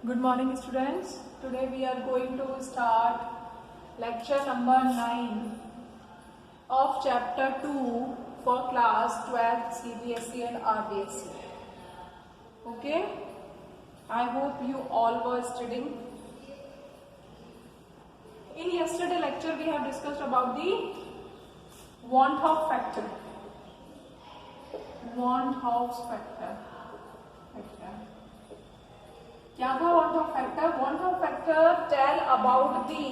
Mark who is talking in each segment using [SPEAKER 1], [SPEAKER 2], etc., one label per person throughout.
[SPEAKER 1] Good morning students. Today we are going to start lecture number 9 of chapter 2 for class 12 CBSE and RBSE. Okay? I hope you all were studying. In yesterday lecture we have discussed about the want of factor. Want of factor. क्या था want of factor? Want of factor tell about the,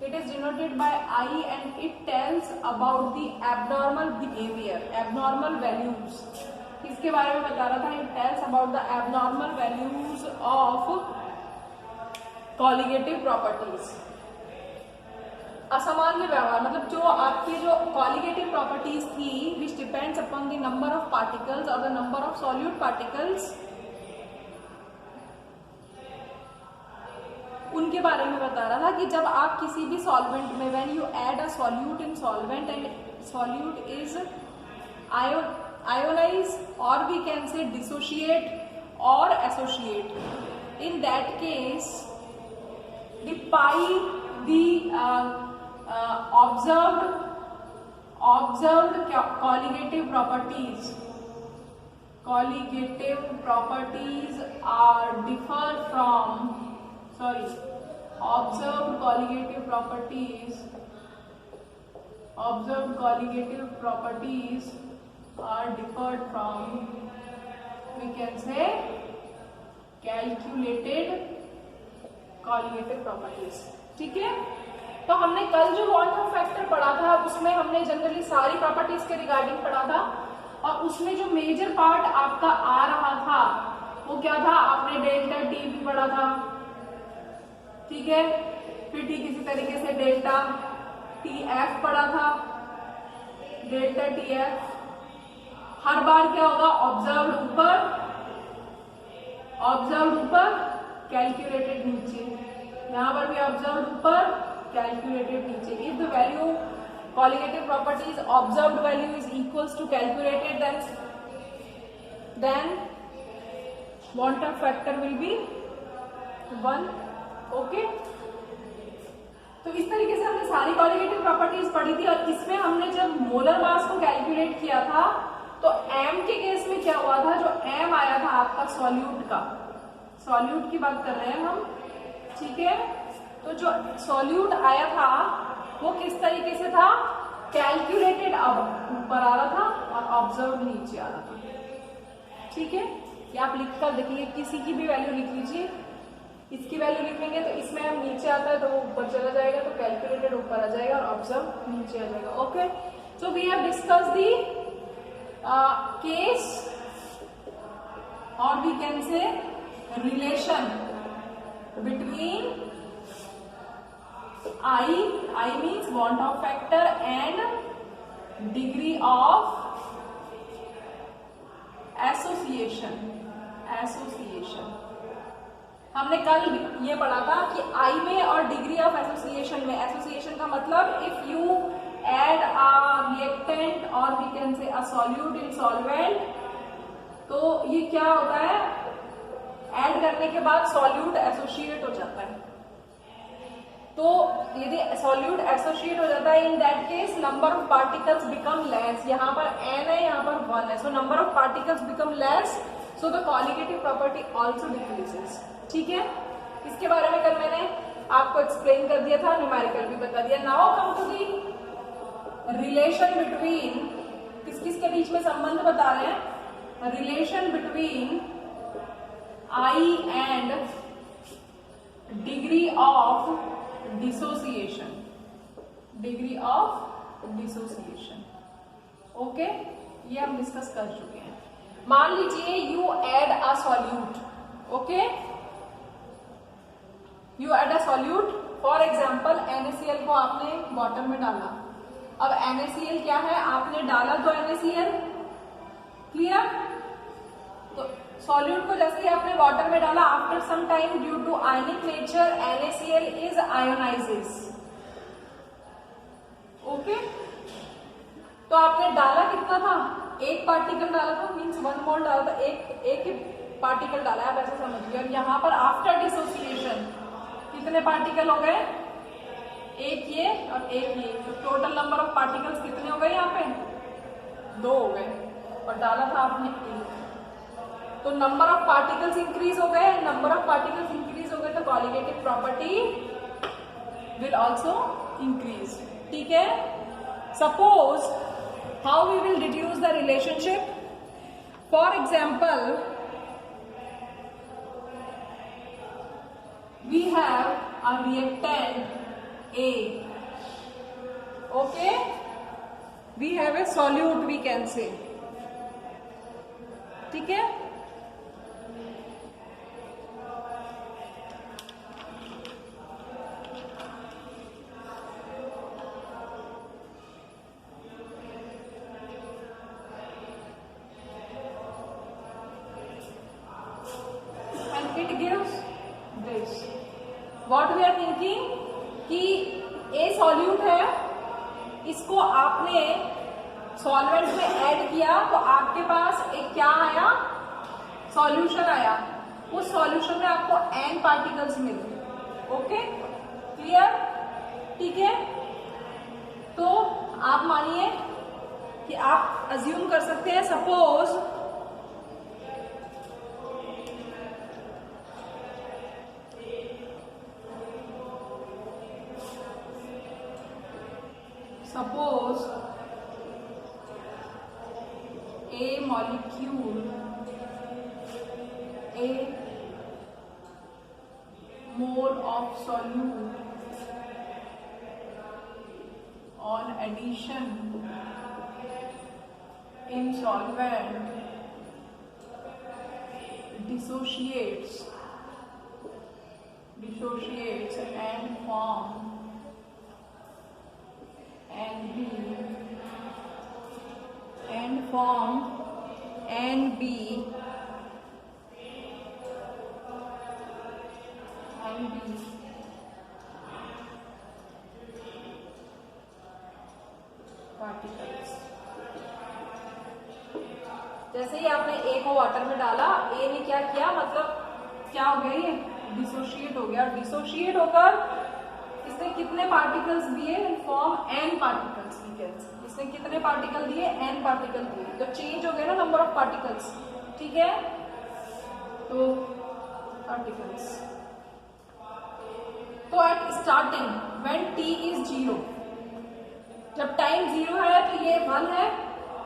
[SPEAKER 1] it is denoted by I and it tells about the abnormal behavior, abnormal values. इसके बारे में बता रहा था. It tells about the abnormal values of colligative properties. असामान्य व्यवहार मतलब जो आपके जो colligative properties थी, which depends upon the number of particles or the number of solute particles, उनके बारे में बता रहा था कि जब आप किसी भी सॉल्वेंट में when you add a solute in solvent and solute is ionise और वी कैन से डिसोशिएट और associate, in that case the pi the observed colligative properties are differ from observed colligative properties are differed from, we can say, calculated colligative properties. ठीक है, तो हमने कल जो want of factor पढ़ा था उसमें हमने जनरली सारी प्रॉपर्टीज के रिगार्डिंग पढ़ा था, और उसमें जो मेजर पार्ट आपका आ रहा था वो क्या था, आपने डेल्टा टी भी पढ़ा था. ठीक है, फिर ठीक इसी तरीके से डेल्टा टी एफ पढ़ा था. डेल्टा टी एफ हर बार क्या होगा, ऑब्जर्व्ड ऊपर कैलकुलेटेड नीचे. यहां पर भी ऑब्जर्व्ड ऊपर कैलकुलेटेड नीचे. If the value colligative properties observed value is equals to calculated, then want of factor will be 1. Okay, तो इस तरीके से हमने सारी कॉलिगेटिव प्रॉपर्टीज पढ़ी थी. और इसमें हमने जब मोलर मास को कैलकुलेट किया था तो एम के केस में क्या हुआ था, जो एम आया था आपका सॉल्यूट की बात कर रहे हैं हम. ठीक है, तो जो सॉल्यूट आया था वो किस तरीके से था, कैलकुलेटेड अब ऊपर आ रहा था और ऑब्जर्व नीचे आ रहा था. ठीक है, ये आप लिख कर देखिए, किसी की भी वैल्यू लिख लीजिए. इसकी वैल्यू लिखेंगे तो इसमें हम नीचे आता है तो वो ऊपर चला जाएगा, तो कैलकुलेटेड ऊपर आ जाएगा और ऑब्जर्व नीचे आ जाएगा. Okay, so we have discuss the case और we can say relation between I means want of factor and degree of association. हमने कल ये पढ़ा था कि I में और डिग्री ऑफ एसोसिएशन में, एसोसिएशन का मतलब if you add a reactant और we can say a solute in solvent, तो ये क्या होता है, ऐड करने के बाद सॉल्यूट एसोसिएट हो जाता है. तो यदि सॉल्यूट एसोसिएट हो जाता है, इन that case number of particles become less. यहाँ पर n है, यहाँ पर 1 है, so number of particles become less, so the colligative property also decreases. ठीक है, इसके बारे में कल मैंने आपको एक्सप्लेन कर दिया था, न्यूमेरिकल भी बता दिया. Now come to the relation between, किस किस के बीच में संबंध बता रहे हैं, relation between I and degree of dissociation. Okay, ये हम डिस्कस कर चुके हैं. मान लीजिए you add a solute. Okay, you add a solute, for example NaCl को आपने बॉटल में डाला. अब NaCl क्या है, आपने डाला तो NaCl, क्लियर. तो सॉल्यूट को जैसे ही आपने वाटर में डाला, after some time due to ionic nature NaCl is ionizes. Okay, तो आपने डाला कितना था, एक पार्टिकल डाला था, मीन्स 1 मोल डाला था, एक पार्टिकल डाला है, आप ऐसे समझिए। और यहाँ पर आफ्टर डिसोसिएशन कितने पार्टिकल हो गए, एक ये और एक ये, तो टोटल नंबर ऑफ पार्टिकल्स कितने हो गए यहाँ पे, 2 हो गए, और डाला था आपने 1, तो नंबर ऑफ पार्टिकल्स इंक्रीज हो गए। नंबर ऑफ पार्टिकल्स इंक्रीज हो गए तो colligative property will also increase. ठीक है, suppose how we will deduce the relationship. For example, we have a reactant A. Okay, we have a solute, we can say. ठीक है, and it gives this. What we are thinking कि A solute है, इसको आपने solvent में add किया तो आपके पास एक क्या आया, सॉल्यूशन आया। उस सॉल्यूशन में आपको n पार्टिकल्स मिले। Okay, clear? ठीक है, तो आप मानिए कि आप अज्यूम कर सकते हैं, suppose a molecule, a mole of solute on addition in solvent dissociates and form NB particles। जैसे ही आपने A को वाटर में डाला, A ने क्या किया, मतलब क्या हो गया, ये डिसोशिएट हो गया। और डिसोशिएट होकर इसने कितने पार्टिकल्स दिए, फॉर्म n पार्टिकल्स। इसने कितने पार्टिकल दिए, n पार्टिकल दिए, तो चेंज हो गया ना नंबर ऑफ पार्टिकल्स। ठीक है, तो पार्टिकल्स, तो at starting when t is 0, जब टाइम 0 है तो ये 1 है,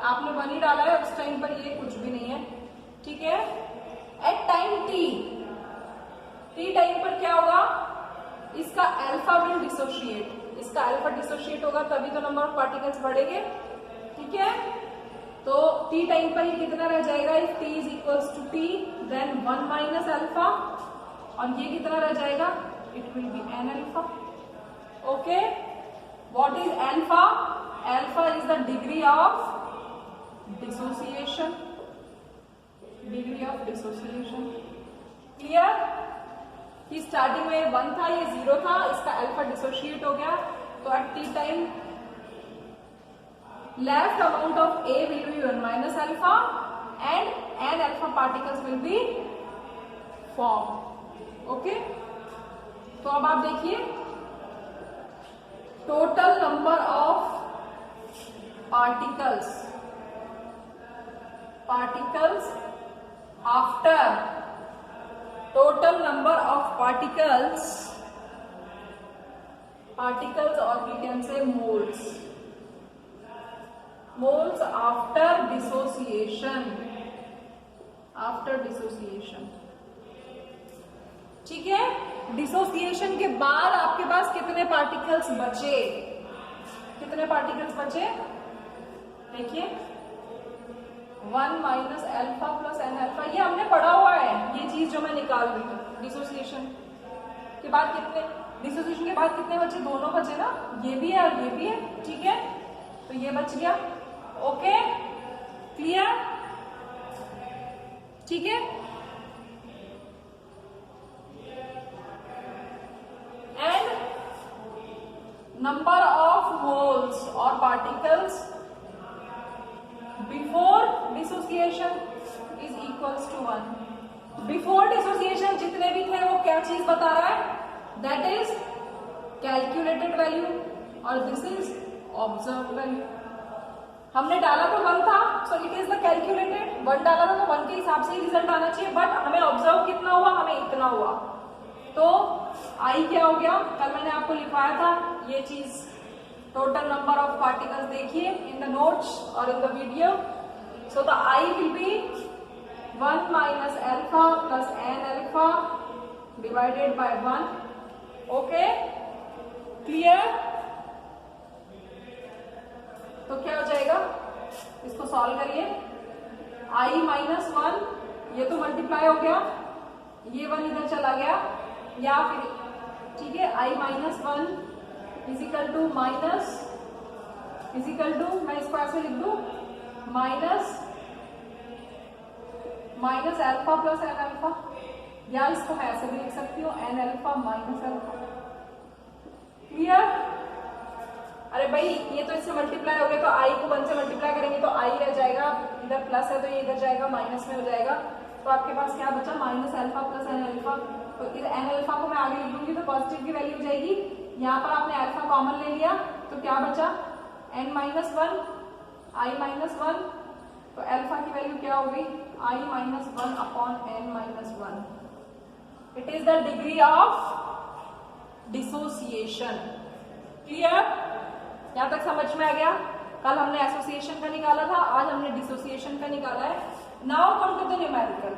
[SPEAKER 1] आपने 1 ही डाला है, उस टाइम पर ये कुछ भी नहीं है। ठीक है, एट टाइम t टाइम पर क्या होगा, इसका अल्फा विल डिसोशिएट, इसका अल्फा डिसोशिएट होगा तभी तो नंबर ऑफ पार्टिकल्स बढ़ेंगे। ठीक है, तो t टाइम पर ये कितना रह जाएगा, if t is equals to t then 1 minus alpha, और ये कितना रह जाएगा, it will be n alpha. Okay, what is alpha? Alpha is the degree of dissociation, clear? कि स्टार्टिंग में 1 था, ये 0 था, इसका अल्फा डिसोशिएट हो गया, तो at T time left amount of A will be 1 minus alpha and n alpha particles will be form. Okay, तो अब आप देखिए total number of particles after total number of particles or we can say moles after dissociation। ठीक है, dissociation के बाद आपके पास कितने पार्टिकल्स बचे, देखिए 1 minus alpha plus n alpha, ये हमने पढ़ा हुआ है, ये चीज जो मैं निकाल रही हूँ। डिसोसिएशन के बाद कितने बचे, दोनों बचे ना, ये भी है और ये भी है। ठीक है, तो ये बच गया। Okay, clear? ठीक है, एंड नंबर ऑफ मोल्स और particles before dissociation is equals to 1। Before dissociation जितने भी थे वो क्या चीज बता रहा है, दैट इज कैलकुलेटेड वैल्यू और दिस इज ऑब्जर्व वैल्यू। हमने डाला तो 1 था, so it is the calculated. 1 डाला था तो 1 के हिसाब से ही रिजल्ट आना चाहिए, बट हमें ऑब्जर्व कितना हुआ, हमें इतना हुआ। तो आई क्या हो गया, कल मैंने आपको लिखवाया था ये चीज, टोटल नंबर ऑफ पार्टिकल्स देखिए इन द नोट्स और in the video. So the I will be 1 minus alpha plus n alpha divided by 1। Okay, clear? तो क्या हो जाएगा, इसको सॉल्व करिए। आई माइनस 1 ये तो मल्टीप्लाई हो गया, ये 1 इधर चला गया, या फिर ठीक है i minus 1 is equal to minus is equal to, मैं इसको ऐसे लिख दू, minus minus alpha plus n alpha, या इसको मैं ऐसे भी लिख सकती हूँ n alpha minus alpha. Clear? अरे भाई ये तो इससे मल्टीप्लाई हो गया, तो आई को 1 से मल्टीप्लाई करेंगे तो आई रह जाएगा, इधर प्लस है तो ये इधर जाएगा माइनस में हो जाएगा, तो आपके पास क्या बचा, minus alpha plus n alpha. तो इस एन एल्फा को मैं आगे लिख दूंगी तो पॉजिटिव की वैल्यू हो जाएगी, यहाँ पर आपने एल्फा कॉमन ले लिया तो क्या बचा, एन माइनस 1 आई माइनस 1, तो एल्फा की वैल्यू क्या हो गई, i minus 1 upon n minus 1। It is the degree of dissociation. Clear? यहां तक समझ में आ गया? कल हमने एसोसिएशन का निकाला था, आज हमने डिसोसिएशन का निकाला है। Now come to the numerical,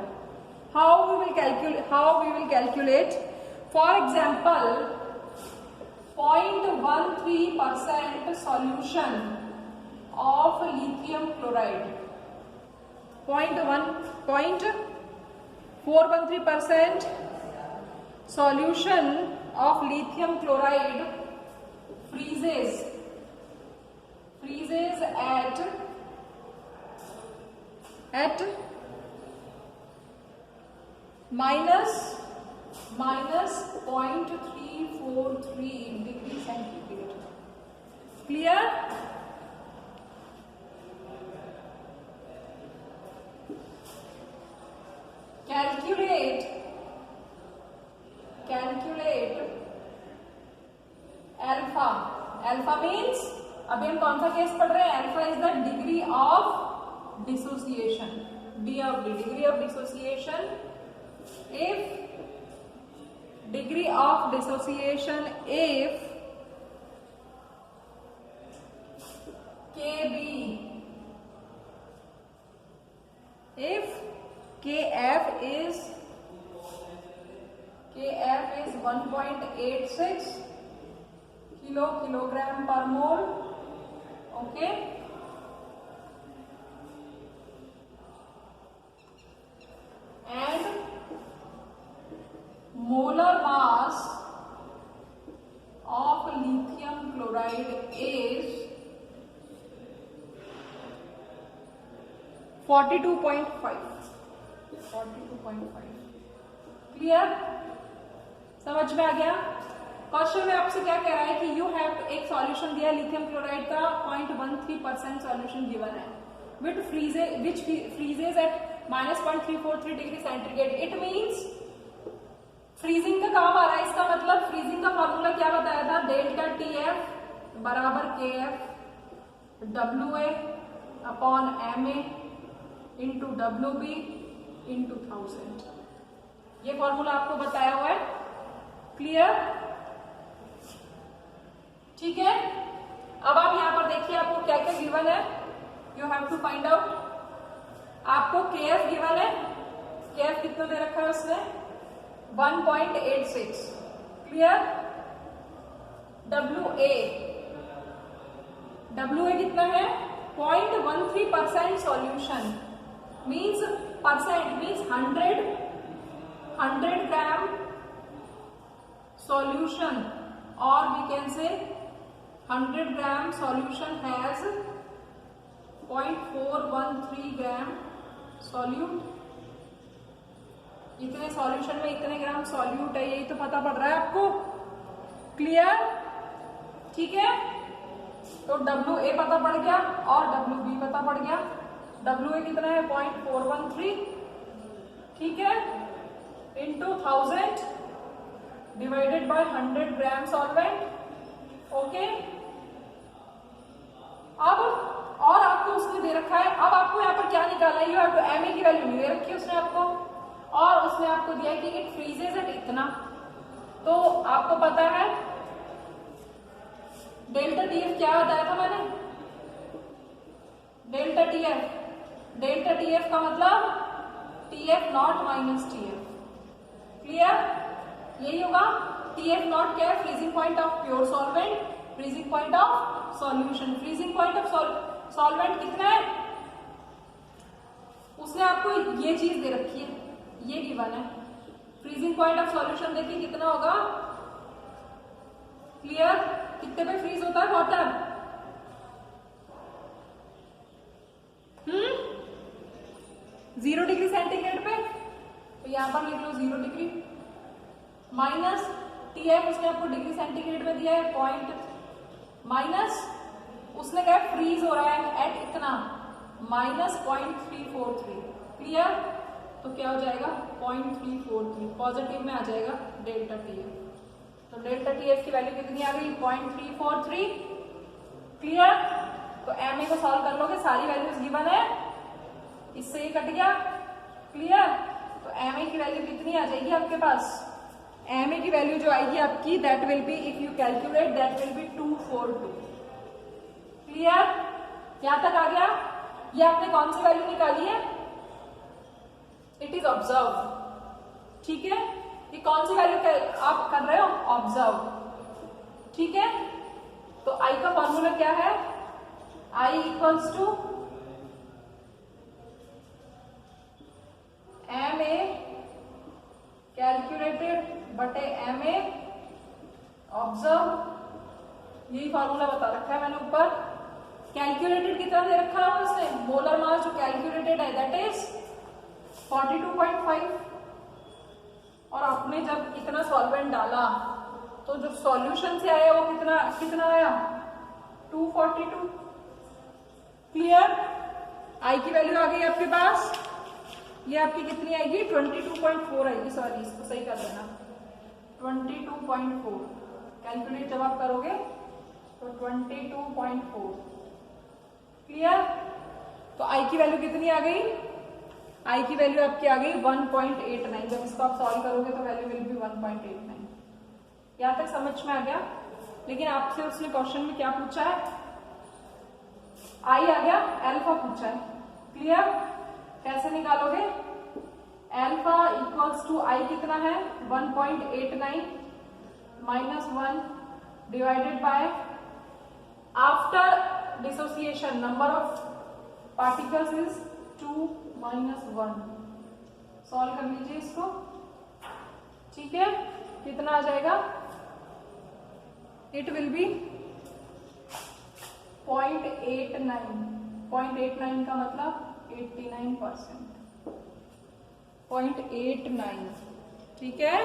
[SPEAKER 1] how we will calculate. For example 0.13% solution of lithium chloride, 0.413% solution of lithium chloride freezes at minus 0.343 degree centigrade. Clear? Calculate alpha. Alpha means, अभी हम कौन सा केस पढ़ रहे हैं, alpha is the degree of dissociation, degree of dissociation. If degree of dissociation, if KB, if KF is 1.86 kilogram per mole, okay, and molar mass of lithium chloride is 42.5. Clear? समझ में आ गया? Question में आपसे क्या कह रहा है कि यू हैव एक सॉल्यूशन दिया लिथियम क्लोराइड का, 0.13% सॉल्यूशन गिवन है, which freezes at -0.343 degree centigrade. It means freezing का काम आ रहा है, इसका मतलब फ्रीजिंग का फॉर्मूला क्या बताया था, डेल्टा TF बराबर KF WA upon MA into WB into 1000। ये फॉर्मूला आपको बताया हुआ है। क्लियर? ठीक है, अब आप यहां पर देखिए आपको क्या क्या गिवन है, you have to find out. आपको KF गिवन है, KF कितना दे रखा है उसने, 1.86। क्लियर? WA कितना है, 0.13% solution, means percent means 100 gram solution, or we can say 100 gram solution has 0.413 gram solute। इतने सॉल्यूशन में इतने ग्राम सॉल्यूट है, यही तो पता पड़ रहा है आपको। क्लियर? ठीक है, तो WA पता पड़ गया और WB पता पड़ गया। WA कितना है, 0.413। ठीक है, 1000 divided by 100 gram solvent. Okay, अब और आपको उसने दे रखा है, अब आपको यहाँ पर क्या निकालना है, यू हैव टू Ma की वैल्यू नहीं दे रखी है उसने आपको, और उसने आपको दिया है कि इट फ्रीजेज एट इतना. तो आपको पता है डेल्टा टीएफ क्या बताया था मैंने, डेल्टा टीएफ का मतलब TF not minus TF. Clear, यही होगा. टीएफ नॉट क्या है, freezing point of pure solvent, freezing point of solution. Freezing point of solvent कितना है, उसने आपको ये चीज दे रखी है, ये गिवन है. फ्रीजिंग पॉइंट ऑफ सॉल्यूशन देखिए कितना होगा. क्लियर, कितने पे फ्रीज होता है वाटर, 0 डिग्री सेंटीग्रेड पे. तो यहां पर लिख लो 0 डिग्री माइनस टीएफ उसने आपको डिग्री सेंटीग्रेड में दिया है पॉइंट, माइनस उसने कहा फ्रीज हो रहा है एट इतना माइनस 0.343. क्लियर, तो क्या हो जाएगा 0.343, पॉजिटिव में आ जाएगा डेल्टा टीएफ. तो डेल्टा टीएफ की वैल्यू कितनी आ गई 0.343. क्लियर, तो एम ए को सॉल्व कर लोगे, सारी वैल्यूज गिवन है, इससे ये कट गया. क्लियर, तो एम ए की वैल्यू कितनी आ जाएगी आपके पास, एम ए की वैल्यू जो आएगी आपकी that will be, if you calculate that will be 242. Clear, यहां तक आ गया. ये आपने कौन सी वैल्यू निकाली है, इट इज ऑब्जर्व. ठीक है, ये कौन सी वैल्यू आप कर रहे हो, ऑब्जर्व. ठीक है, तो आई का फॉर्मूला क्या है, i equals to m a calculated बटे एम ए ऑब्जर्व. यही फॉर्मूला बता रखा है मैंने ऊपर. कैलकुलेटेड कितना दे रखा है उसने, मोलर मास जो कैलकुलेटेड है दैट इज 42.5. और आपने जब इतना सॉल्वेंट डाला तो जो सॉल्यूशन से आया वो कितना आया 242. क्लियर, आई की वैल्यू आ गई आपके पास, ये आपकी कितनी आएगी 22.4 आएगी. सॉरी, इसको सही कर देना, 22.4. कैलकुलेट जब आप करोगे तो 22.4. क्लियर, तो आई की वैल्यू कितनी आ गई, आई की वैल्यू आपकी आ गई 1.89. जब इसको आप सॉल्व करोगे तो वैल्यू विल बी 1.89. यहां तक समझ में आ गया. लेकिन आपसे उसने क्वेश्चन में क्या पूछा है, आई आ गया, अल्फा पूछा है. क्लियर, कैसे निकालोगे, अल्फा इक्वल्स टू आई कितना है 1.89 minus 1 divided by after dissociation number of particles is 2 minus 1. Solve कर लीजिए इसको. ठीक है, कितना आ जाएगा, इट विल बी 0.89. 0.89 का मतलब 89%. 0.89. ठीक है,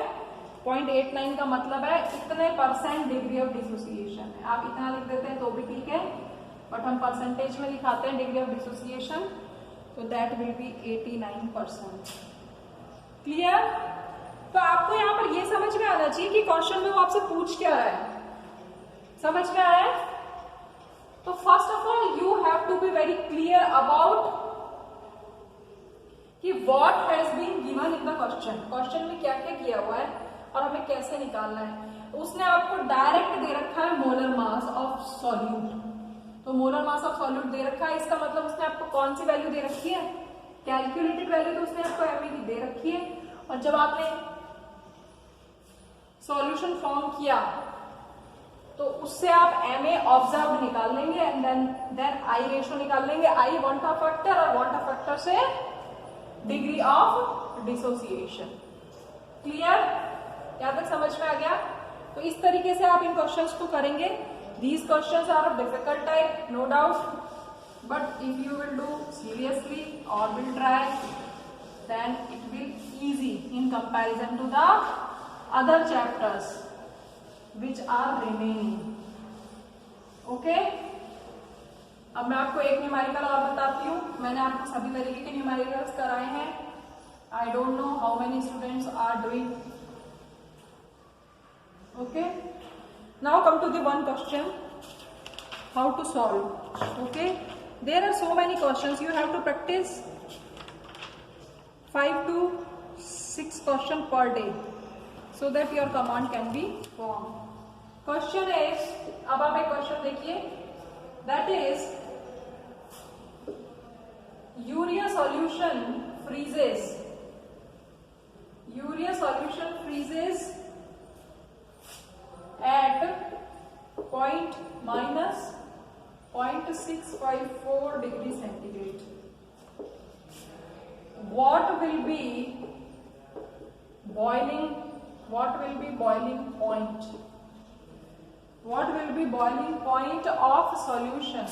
[SPEAKER 1] 0.89 का मतलब है इतने परसेंट डिग्री ऑफ डिसोसिएशन है. आप इतना लिख देते हैं तो भी ठीक है, बट हम परसेंटेज में दिखाते हैं डिग्री ऑफ डिसोसिएशन, तो दैट विल बी 89%. क्लियर, तो आपको यहाँ पर ये समझ में आना चाहिए कि क्वेश्चन में वो आपसे पूछ क्या रहा है. समझ में आया है, तो first of all you have to be very clear about कि what has been given in the question. Question में क्या क्या किया हुआ है और हमें कैसे निकालना है. उसने आपको डायरेक्ट दे रखा है मोलर मास ऑफ सॉल्यूट, तो मोलर मास ऑफ सॉल्यूट दे रखा है, इसका मतलब उसने आपको कौन सी वैल्यू दे रखी है, कैलकुलेटेड वैल्यू. तो उसने आपको एमए की दे रखी है, और जब आपने सॉल्यूशन फॉर्म किया तो उससे आप एमए ऑब्जर्व निकाल लेंगे एंड देन आई रेशियो निकाल लेंगे. आई वांटा फैक्टर और वांटा फैक्टर से डिग्री ऑफ डिसोसिएशन. क्लियर, यहां तक समझ में आ गया. तो इस तरीके से आप इन क्वेश्चंस को करेंगे. These questions are of difficult type, no doubt, but if you will do seriously or will try, then it will easy in comparison to the other chapters which are remaining. Okay? अब मैं आपको एक numerical और बताती हूँ. मैंने आपको सभी तरीके के न्यूमेरिकल्स कराए हैं. I don't know how many students are doing. Okay, now come to the one question, how to solve. Okay, there are so many questions, you have to practice 5 to 6 questions per day so that your command can be formed. Question is, अब आप एक question देखिए, that is urea solution freezes. Urea solution freezes at point minus 0.654 degree centigrade. What will be boiling point? What will be boiling point of solution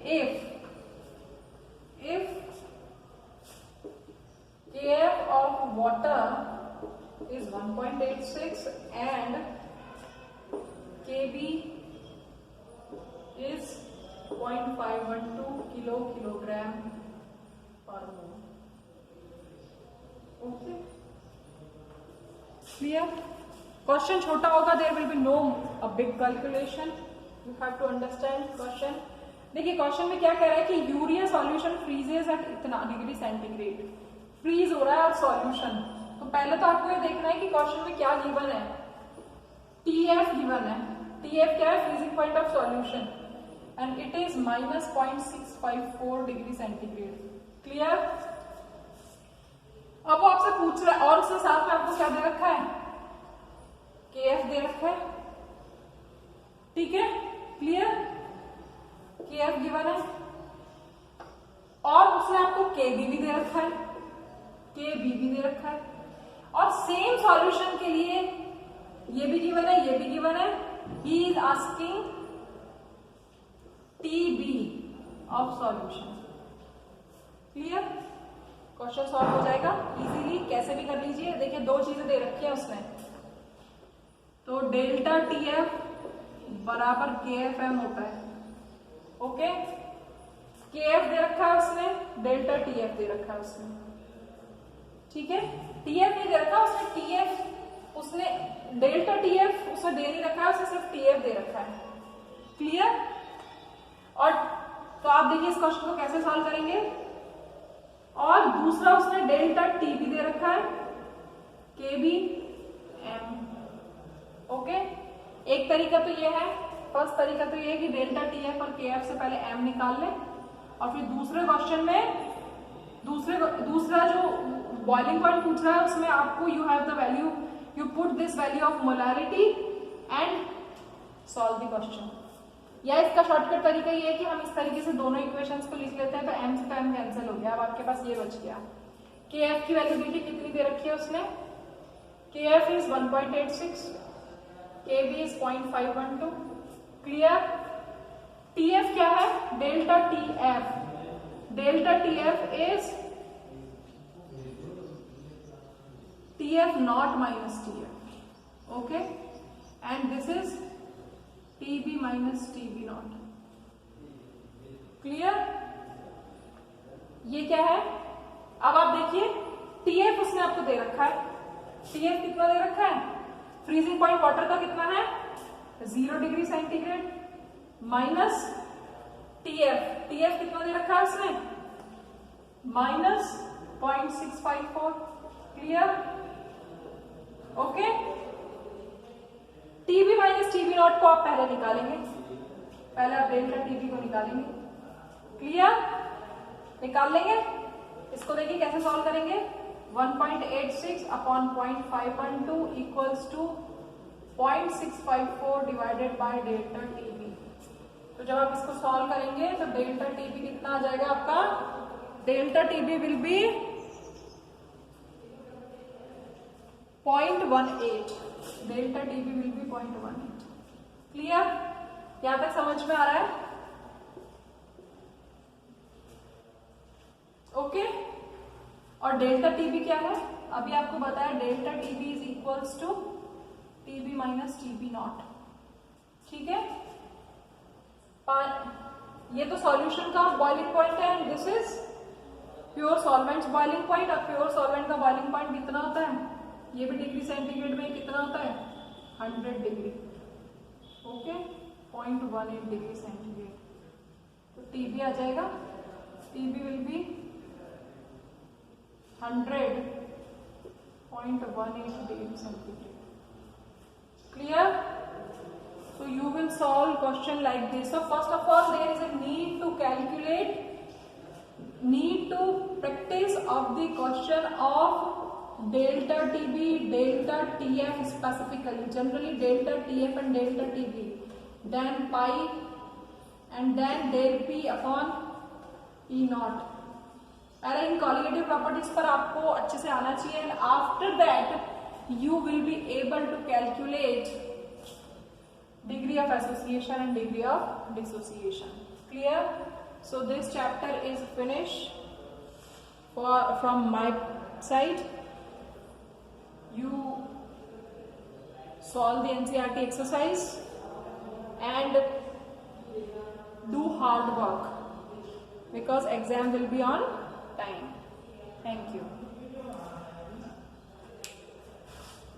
[SPEAKER 1] if Kf of water is 1.86 and Kb is 0.512 kilogram per mole. Okay, clear? Question छोटा होगा, there will be no a big calculation. You have to understand question. देखिए question में क्या कह रहा है कि urea solution freezes eight इतना डिग्री सेंटीग्रेड, फ्रीज हो रहा है और सॉल्यूशन. तो पहले तो आपको ये देखना है कि क्वेश्चन में क्या गिवन है. TF गिवन है. TF क्या है? Freezing point of solution, and it is minus 0.654 degree centigrade. Clear? अब वो आपसे पूछ रहा है, और उसके साथ में आपको क्या दे रखा है? KF दे रखा है. ठीक है, क्लियर? KF गिवन है और उसने आपको KB भी दे रखा है, KB भी दे रखा है, और सेम सॉल्यूशन के लिए ये भी गिवन है, ये भी गिवन है. He is asking TB of solution. Clear? Question solve हो जाएगा इजीली, कैसे भी कर लीजिए. देखिए दो चीजें दे रखी है उसने, तो डेल्टा TF बराबर KFM होता है. ओके, KF दे रखा है उसने, डेल्टा TF दे रखा है उसने. ठीक है, TF नहीं दे रखा उसने, TF उसने डेल्टा TF उसने दे नहीं रखा है, उसने सिर्फ TF दे रखा है. क्लियर? और तो आप देखिए इस क्वेश्चन को कैसे सॉल्व करेंगे. और दूसरा उसने डेल्टा TB दे रखा है, KB M. ओके, एक तरीका तो ये है, फर्स्ट तरीका तो ये है कि डेल्टा TF और KF से पहले M निकाल लें, और फिर दूसरे क्वेश्चन में दूसरा जो बॉइलिंग पॉइंट पूछ रहा है उसमें आपको you have the value, you put this value of molarity and solve the question. या इसका शॉर्टकट तरीका ये है कि हम इस तरीके से दोनों इक्वेशंस को लिख लेते हैं, तो M से M कैंसिल हो गया. अब आपके पास ये बच गया. KF की वैल्यू देखिए कितनी दे रखी है उसने. KF is 1.86, KB is 0.512. Clear? TF क्या है? Delta TF. Delta TF is TF not minus TF. Okay, and this is TB minus TB not. Clear? ये क्या है? अब आप देखिए TF उसने आपको दे रखा है. TF कितना दे रखा है? फ्रीजिंग पॉइंट वाटर का कितना है? 0 डिग्री सेंटीग्रेड माइनस TF कितना दे रखा है उसने? Minus 0.654. Clear? Okay, TB minus TB not को आप पहले निकालेंगे, पहले आप डेल्टा TB को निकालेंगे. क्लियर? निकाल लेंगे. इसको देखिए कैसे सॉल्व करेंगे. 1.86 upon 0.512 equals to 0.654 divided by delta TB. तो जब आप इसको सॉल्व करेंगे तो डेल्टा TB कितना आ जाएगा आपका? Delta TB will be 0.18. Delta TB will be 0.18. Clear? यहां तक समझ में आ रहा है? ओके, और डेल्टा TB क्या है? अभी आपको बताया delta TB is equals to TB minus TB naught. ठीक है, ये तो सॉल्यूशन का बॉइलिंग पॉइंट है, this is pure solvents boiling point, अब प्योर सॉल्वेंट का बॉइलिंग पॉइंट कितना होता है, ये भी डिग्री सेंटीग्रेड में कितना होता है 100 डिग्री, ओके 0.18 डिग्री सेंटीग्रेड। तो TB आ जाएगा, TB will be 100.18 degree centigrade. Clear? So you will solve question like this. So first of all, there is a need to calculate, need to practice of the question of delta TB, delta TF specifically. Generally delta TF and delta TB. Then pi and then del P upon E naught. अरे इन colligative properties पर आपको अच्छे से आना चाहिए and after that you will be able to calculate degree of association and degree of dissociation. Clear? So this chapter is finish from my side. You solve the NCERT exercise and do hard work because exam will be on time. Thank you.